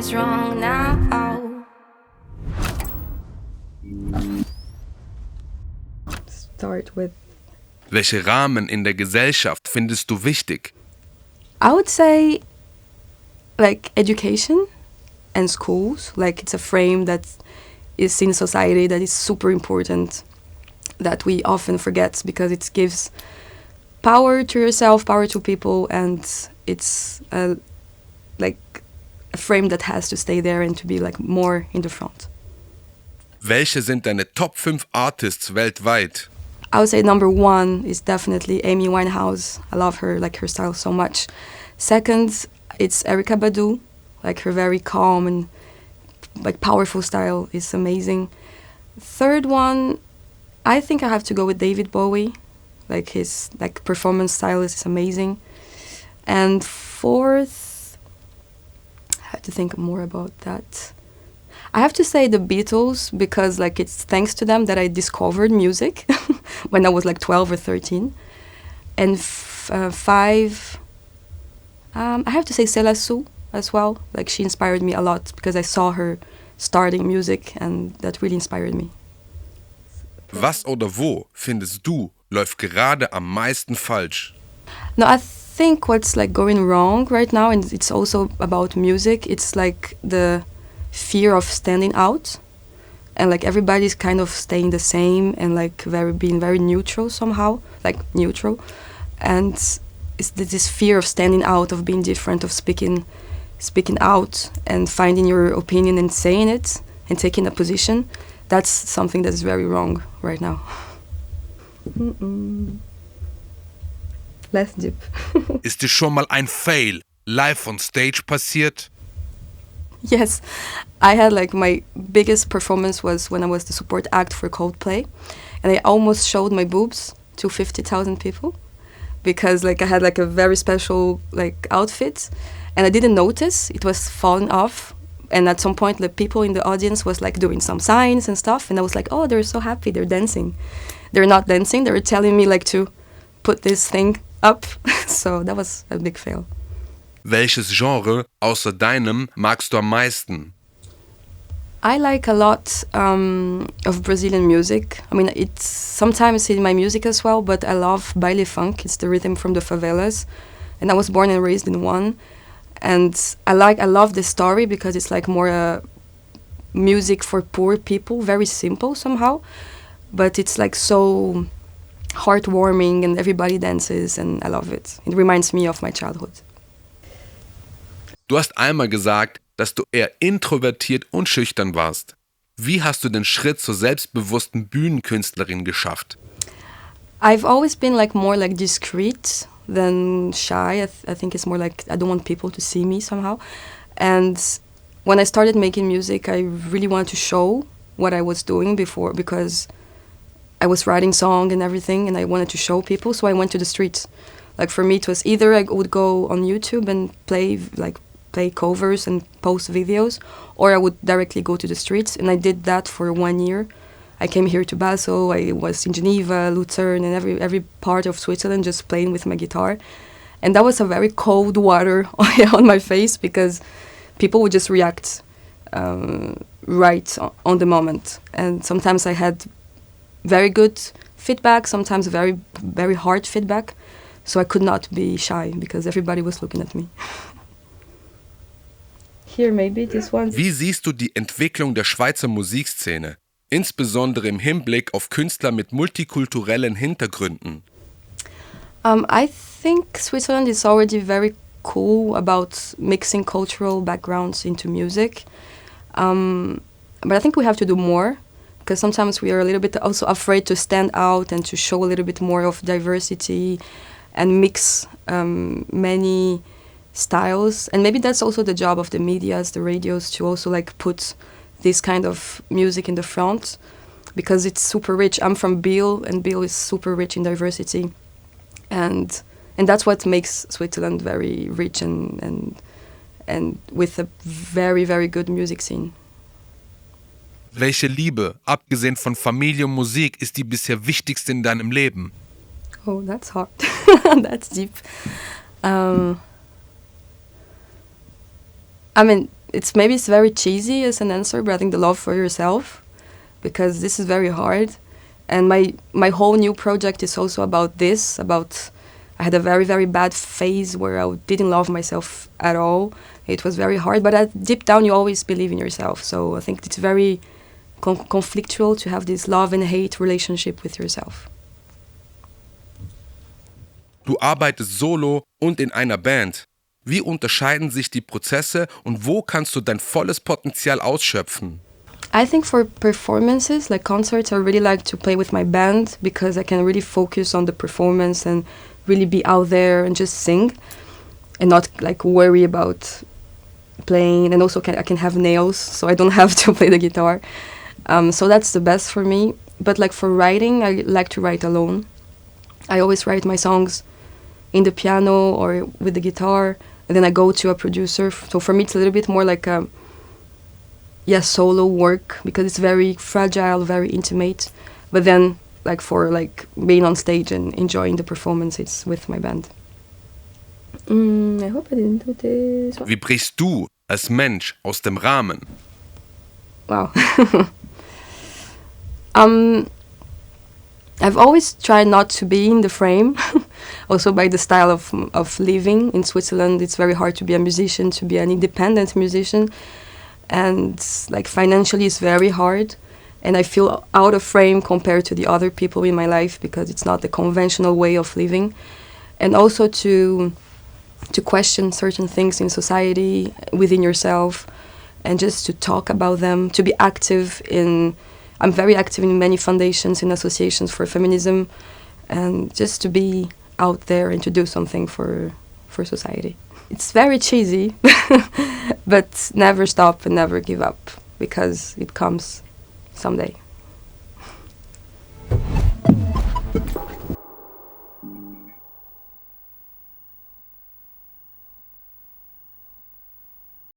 is wrong now. Start with. Welche Rahmen in der Gesellschaft findest du wichtig? I would say, like, education and schools. Like, it's a frame that is in society that is super important, that we often forget because it gives power to yourself, power to people, and it's like a frame that has to stay there and to be like more in the front. Welche sind deine Top 5 Artists weltweit? I would say number 1 is definitely Amy Winehouse. I love her, like her style so much. Second, it's Erykah Badu, like her very calm and like powerful style is amazing. Third one, I think I have to go with David Bowie. Like his like performance style is amazing. And fourth, I have to think more about that. I have to say the Beatles because like it's thanks to them that I discovered music when I was like 12 or 13. And 5, I have to say Céla Sou as well. Like she inspired me a lot because I saw her starting music and that really inspired me. Was oder wo findest du läuft gerade am meisten falsch? No, I think what's like going wrong right now, and it's also about music, it's like the fear of standing out, and like everybody's kind of staying the same and like being very neutral somehow, like neutral, and it's this fear of standing out, of being different, of speaking out and finding your opinion and saying it and taking a position. That's something that's very wrong right now. Less deep. Ist dir schon mal ein Fail live on stage passiert? Yes, I had like my biggest performance was when I was the support act for Coldplay, and I almost showed my boobs to 50,000 people because like I had like a very special like outfit, and I didn't notice it was falling off. And at some point, the people in the audience was like doing some signs and stuff, and I was like, "Oh, they're so happy! They're dancing." They're not dancing. They were telling me like to put this thing up. So that was a big fail. Welches Genre außer deinem magst du am meisten? I like a lot of Brazilian music. I mean, it's sometimes in my music as well, but I love baile funk. It's the rhythm from the favelas, and I was born and raised in one. And I love the story because it's like more music for poor people, very simple somehow, but it's like so heartwarming and everybody dances and I love it. It reminds me of my childhood. Du hast einmal gesagt, dass du eher introvertiert und schüchtern warst. Wie hast du den Schritt zur selbstbewussten Bühnenkünstlerin geschafft? I've always been like more like discreet than shy. I think it's more like I don't want people to see me somehow. And when I started making music, I really wanted to show what I was doing before because I was writing song and everything and I wanted to show people, so I went to the streets. Like for me it was either I would go on YouTube and play covers and post videos, or I would directly go to the streets, and I did that for 1 year. I came here to Basel, I was in Geneva, Lucerne, and every part of Switzerland just playing with my guitar. And that was a very cold water on my face because people would just react right on the moment. And sometimes I had very good feedback, sometimes very, very hard feedback. So I could not be shy because everybody was looking at me. Here, maybe this one. Wie siehst du die Entwicklung der Schweizer Musikszene? Insbesondere im Hinblick auf Künstler mit multikulturellen Hintergründen. I think Switzerland is already very cool about mixing cultural backgrounds into music. But I think we have to do more because sometimes we are a little bit also afraid to stand out and to show a little bit more of diversity and mix many styles. And maybe that's also the job of the medias, the radios, to also like put this kind of music in the front because it's super rich. I'm from Biel, and Biel is super rich in diversity, and that's what makes Switzerland very rich and with a very, very good music scene. Welche Liebe, abgesehen von Familie und Musik, ist die bisher wichtigste in deinem Leben? Oh, that's hard. That's deep. I mean, it's very cheesy as an answer, but I think the love for yourself, because this is very hard. And my whole new project is also about this, about I had a very, very bad phase where I didn't love myself at all. It was very hard, but deep down you always believe in yourself. So I think it's very conflictual to have this love and hate relationship with yourself. Du arbeitest solo und in einer Band. Wie unterscheiden sich die Prozesse und wo kannst du dein volles Potenzial ausschöpfen? I think for performances, like concerts, I really like to play with my band because I can really focus on the performance and really be out there and just sing and not like worry about playing. And also I can have nails, so I don't have to play the guitar. So that's the best for me. But like for writing, I like to write alone. I always write my songs in the piano or with the guitar, and then I go to a producer. So for me, it's a little bit more like a solo work because it's very fragile, very intimate. But then, like for like being on stage and enjoying the performance, it's with my band. I hope I didn't do this. Wie brichst du als Mensch aus dem Rahmen? Wow. I've always tried not to be in the frame. Also by the style of living in Switzerland, it's very hard to be a musician, to be an independent musician. And like financially it's very hard. And I feel out of frame compared to the other people in my life because it's not the conventional way of living. And also to question certain things in society, within yourself, and just to talk about them, to be active I'm very active in many foundations and associations for feminism, and just to be out there and to do something for society. It's very cheesy, but never stop and never give up, because it comes someday.